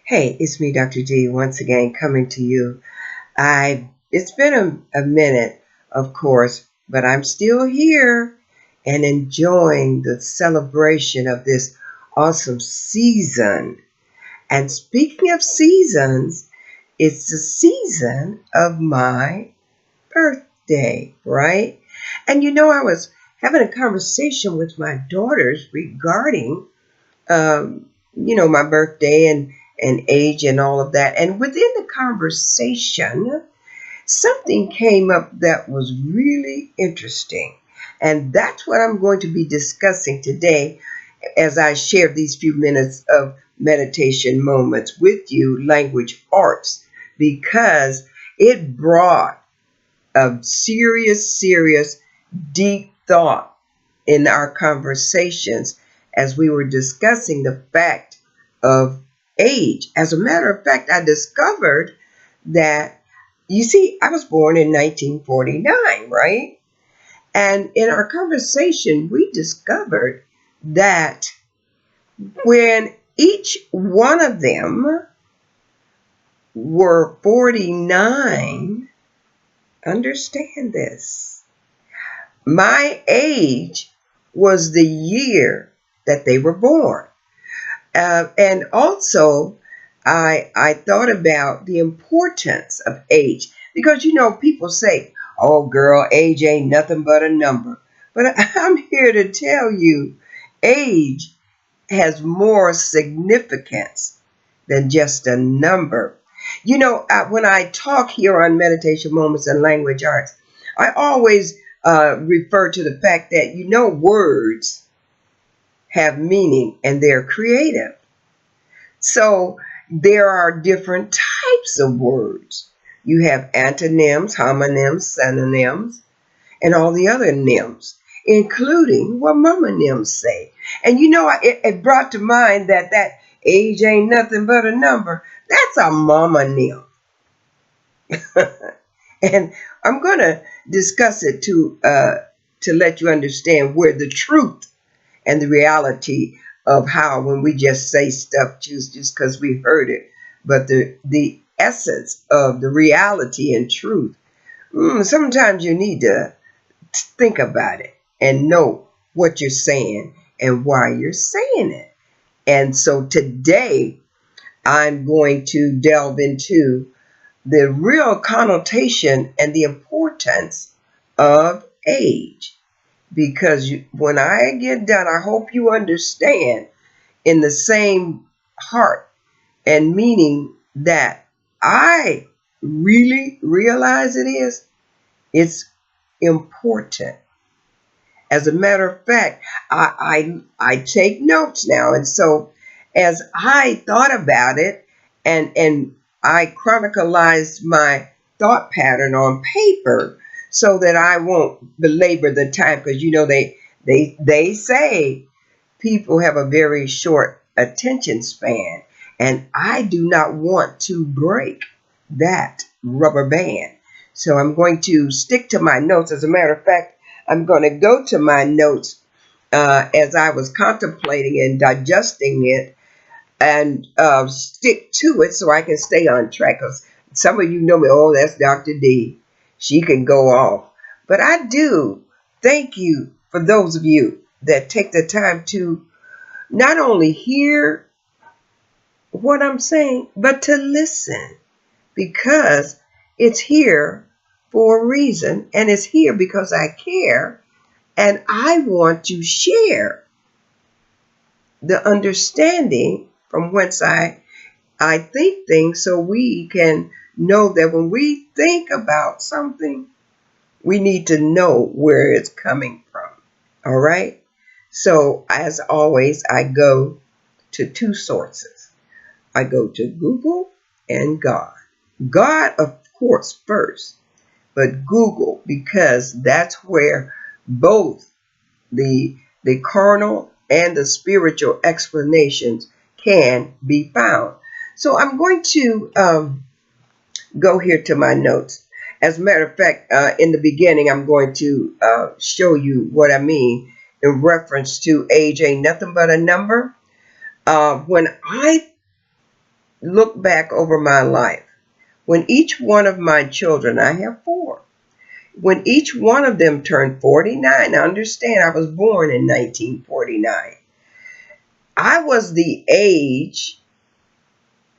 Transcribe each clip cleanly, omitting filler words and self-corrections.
Hey, it's me, Dr. G, once again coming to you. It's been a minute, of course, but I'm still here and enjoying the celebration of this awesome season. And speaking of seasons, it's the season of my birthday, right? And I was having a conversation with my daughters regarding my birthday and age and all of that. And within the conversation, something came up that was really interesting. And that's what I'm going to be discussing today as I share these few minutes of meditation moments with you, language arts, because it brought a serious, deep thought in our conversations as we were discussing the fact of age. As a matter of fact, I discovered that, you see, I was born in 1949, right? And in our conversation, we discovered that when each one of them were 49, understand this, my age was the year that they were born. And also, I thought about the importance of age because people say, "Oh, girl, age ain't nothing but a number." But I'm here to tell you, age has more significance than just a number. When I talk here on Meditation Moments and Language Arts, I always refer to the fact that words have meaning and they're creative. So there are different types of words. You have antonyms, homonyms, synonyms, and all the other nyms, including what momma-nyms say. And it brought to mind that age ain't nothing but a number. That's a momma-nym. And I'm going to discuss it to let you understand where the truth and the reality of how when we just say stuff just because we heard it, but the essence of the reality and truth. Sometimes you need to think about it and know what you're saying and why you're saying it. And so today I'm going to delve into the real connotation and the importance of age. Because when I get done, I hope you understand in the same heart and meaning that I really realize it's important. As a matter of fact, I take notes now, and so as I thought about it, and I chronicalized my thought pattern on paper, so that I won't belabor the time, because they say people have a very short attention span, and I do not want to break that rubber band. So I'm going to stick to my notes. As a matter of fact, I'm going to go to my notes as I was contemplating and digesting it, and stick to it so I can stay on track. Because some of you know me, oh, that's Dr. D. She can go off. But I do thank you for those of you that take the time to not only hear what I'm saying, but to listen, because it's here for a reason, and it's here because I care and I want to share the understanding from whence I think things, so we can know that when we think about something, we need to know where it's coming from. All right? So, as always, I go to two sources. I go to Google and God. God, of course, first, but Google, because that's where both the carnal and the spiritual explanations can be found. So I'm going to go here to my notes. As a matter of fact, in the beginning, I'm going to show you what I mean in reference to age ain't nothing but a number. When I look back over my life, when each one of my children, I have 4, when each one of them turned 49, now understand I was born in 1949. I was the age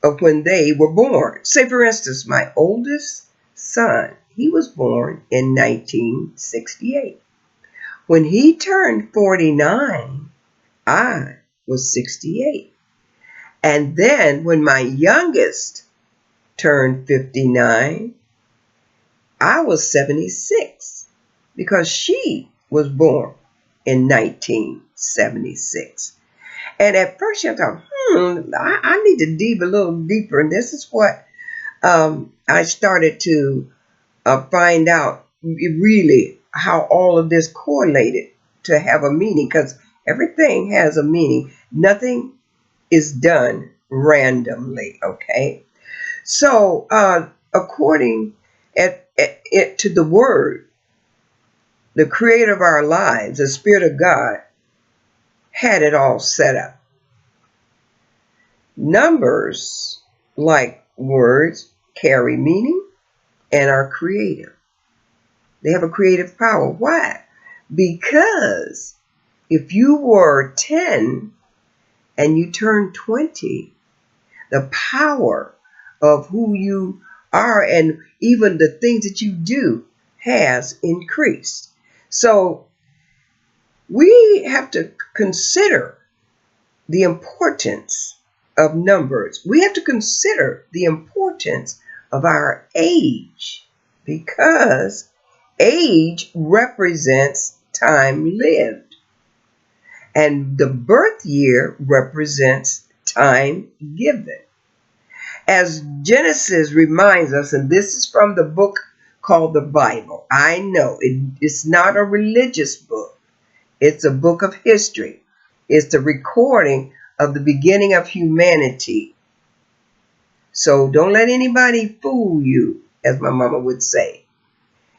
of when they were born. Say, for instance, my oldest son, he was born in 1968. When he turned 49, I was 68. And then when my youngest turned 59, I was 76 because she was born in 1976. And at first I thought, I need to dig a little deeper. And this is what I started to find out really how all of this correlated to have a meaning, because everything has a meaning. Nothing is done randomly, okay? So according to the Word, the creator of our lives, the Spirit of God, had it all set up. Numbers, like words, carry meaning and are creative. They have a creative power. Why? Because if you were 10 and you turn 20, the power of who you are and even the things that you do has increased. So we have to consider the importance of numbers. We have to consider the importance of our age, because age represents time lived, and the birth year represents time given. As Genesis reminds us, and this is from the book called the Bible. I know it's not a religious book. It's a book of history. It's the recording of the beginning of humanity. So don't let anybody fool you, as my mama would say.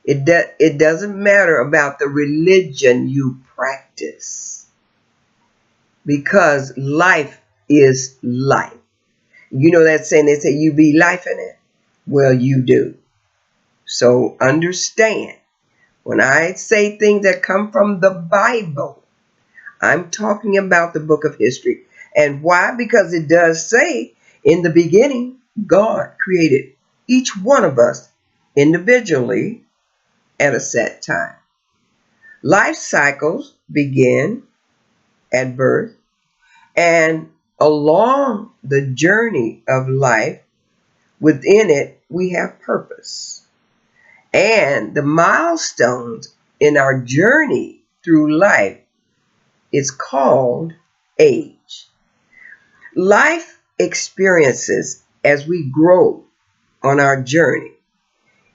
It doesn't matter about the religion you practice, because life is life. You know that saying, they say you be life in it? Well, you do. So understand, when I say things that come from the Bible, I'm talking about the book of history. And why? Because it does say, in the beginning, God created each one of us individually at a set time. Life cycles begin at birth, and along the journey of life, within it, we have purpose. And the milestones in our journey through life is called age. Life experiences as we grow on our journey.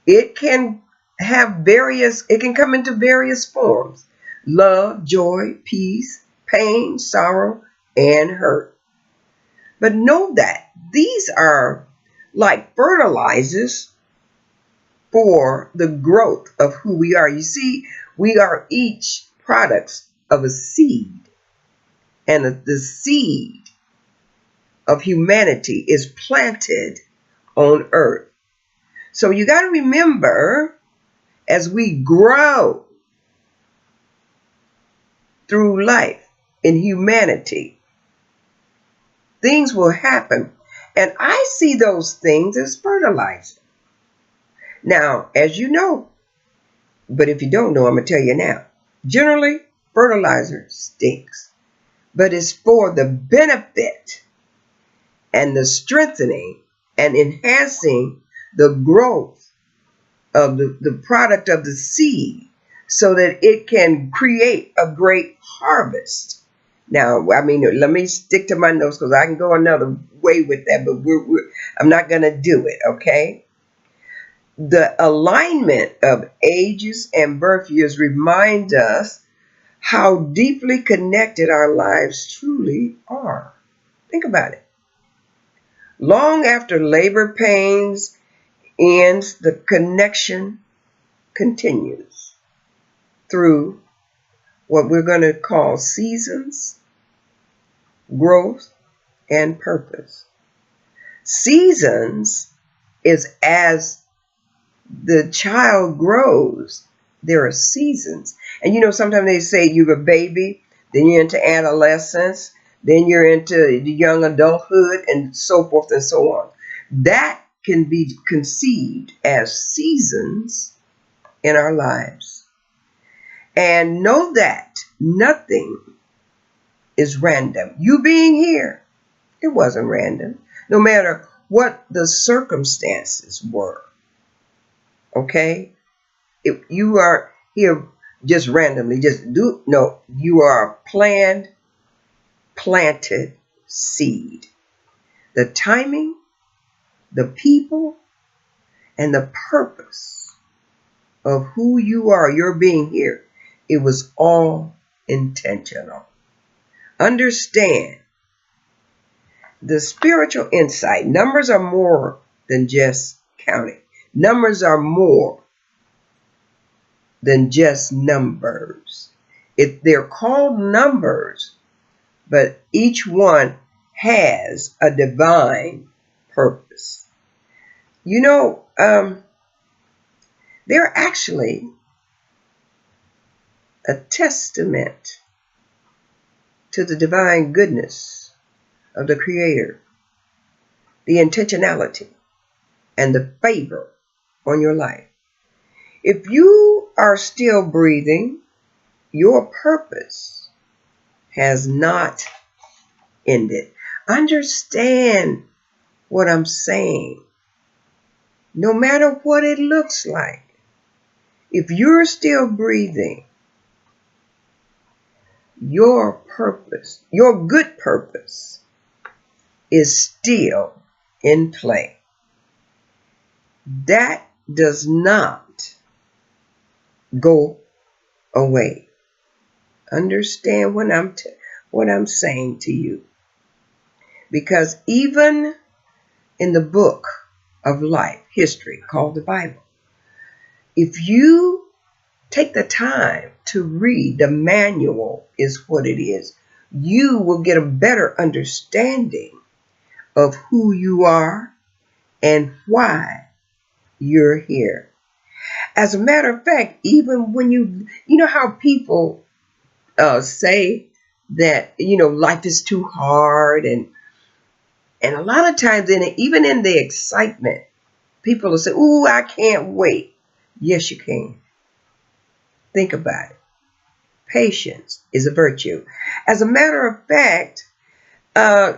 It can come into various forms: love, joy, peace, pain, sorrow, and hurt. But know that these are like fertilizers for the growth of who we are. You see, we are each products of a seed, and the seed of humanity is planted on earth. So you got to remember, as we grow through life in humanity, things will happen. And I see those things as fertilizer. Now, as you know, but if you don't know, I'm going to tell you now. Generally, fertilizer stinks, but it's for the benefit and the strengthening and enhancing the growth of the product of the seed, so that it can create a great harvest. Now, I mean, let me stick to my notes, because I can go another way with that, but I'm not going to do it, okay? The alignment of ages and birth years reminds us how deeply connected our lives truly are. Think about it. Long after labor pains ends, the connection continues through what we're going to call seasons, growth, and purpose. Seasons is as the child grows, there are seasons. And sometimes they say you're a baby, then you're into adolescence, then you're into the young adulthood, and so forth and so on. That can be conceived as seasons in our lives. And know that nothing is random. You being here, it wasn't random, no matter what the circumstances were. Okay? If you are here just randomly, you are a planted seed. The timing, the people, and the purpose of who you are, your being here, it was all intentional. Understand the spiritual insight. Numbers are more than just counting. Numbers are more than just numbers. They're called numbers, but each one has a divine purpose. They're actually a testament to the divine goodness of the Creator, the intentionality, and the favor on your life. If you are still breathing, your purpose has not ended. Understand what I'm saying. No matter what it looks like, if you're still breathing, your purpose, your good purpose, is still in play. That does not go away. Understand what I'm saying to you. Because even in the book of life, history, called the Bible, if you take the time to read, the manual is what it is, you will get a better understanding of who you are and why you're here. As a matter of fact, even when you know how people say that life is too hard, and a lot of times, even in the excitement, people will say, "Ooh, I can't wait." Yes, you can. Think about it. Patience is a virtue. As a matter of fact,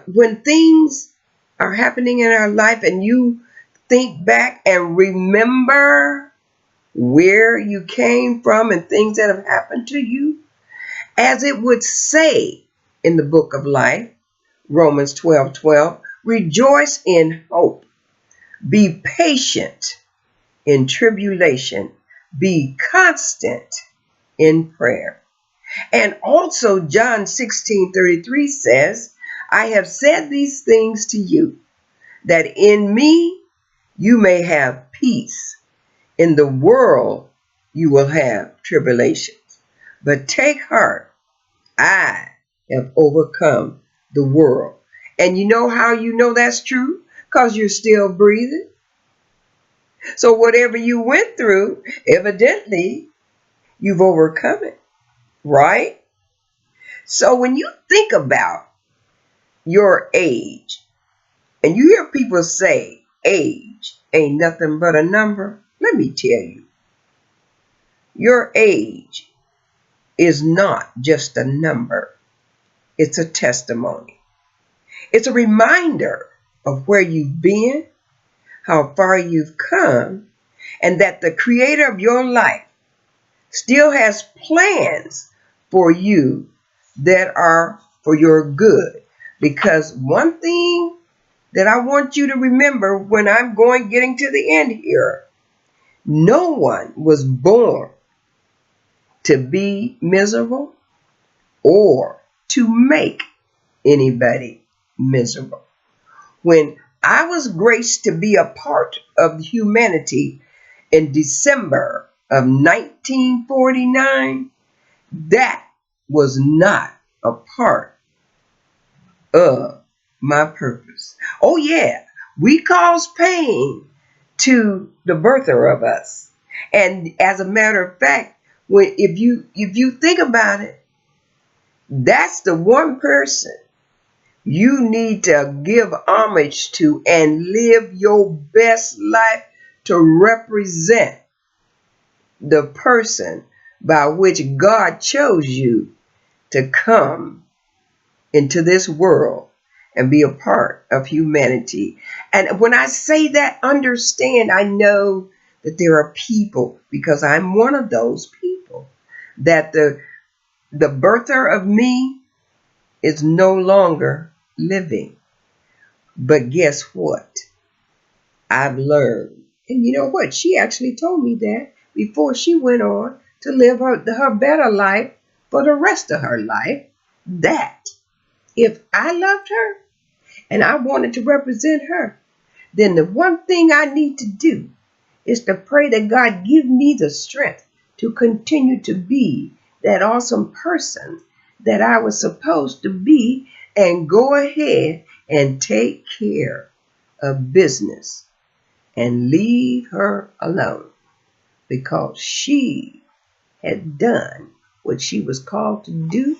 when things are happening in our life and you think back and remember where you came from and things that have happened to you, as it would say in the book of life, Romans 12:12, rejoice in hope, be patient in tribulation, be constant in prayer. And also John 16:33 says, I have said these things to you, that in me you may have peace. In the world you will have tribulations. But take heart, I have overcome the world. And you know how you know that's true? Because you're still breathing. So whatever you went through, evidently you've overcome it, right? So when you think about your age, and you hear people say age ain't nothing but a number, let me tell you, your age is not just a number. It's a testimony. It's a reminder of where you've been, how far you've come, and that the creator of your life still has plans for you that are for your good. Because one thing that I want you to remember when I'm getting to the end here, no one was born to be miserable or to make anybody miserable. When I was graced to be a part of humanity in December of 1949, that was not a part of my purpose. Oh yeah, We cause pain to the birther of us. And as a matter of fact, if you think about it, that's the one person you need to give homage to and live your best life to represent the person by which God chose you to come into this world and be a part of humanity. And when I say that, understand, I know that there are people, because I'm one of those people, that the birther of me is no longer living. But guess what? I've learned. And you know what? She actually told me that before she went on to live her better life for the rest of her life, that if I loved her and I wanted to represent her, then the one thing I need to do is to pray that God give me the strength to continue to be that awesome person that I was supposed to be, and go ahead and take care of business and leave her alone, because she had done what she was called to do,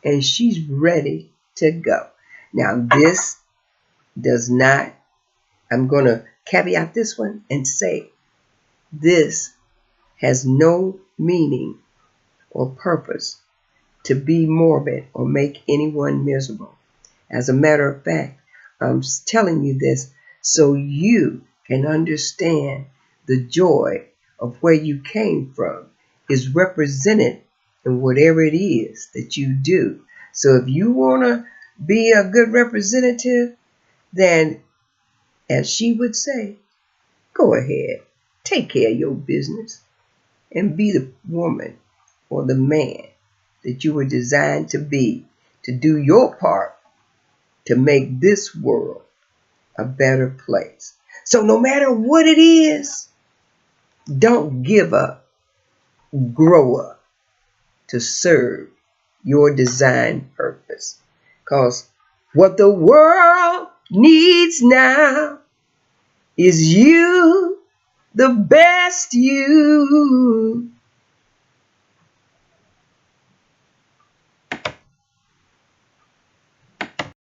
and she's ready to go. Now, this does not, I'm going to caveat this one and say this has no meaning or purpose to be morbid or make anyone miserable. As a matter of fact, I'm telling you this so you can understand the joy of where you came from is represented in whatever it is that you do. So if you want to be a good representative, then, as she would say, go ahead, take care of your business, and be the woman or the man that you were designed to be, to do your part to make this world a better place. So no matter what it is, don't give up. Grow up to serve your design purpose. Because what the world needs now is you, the best you.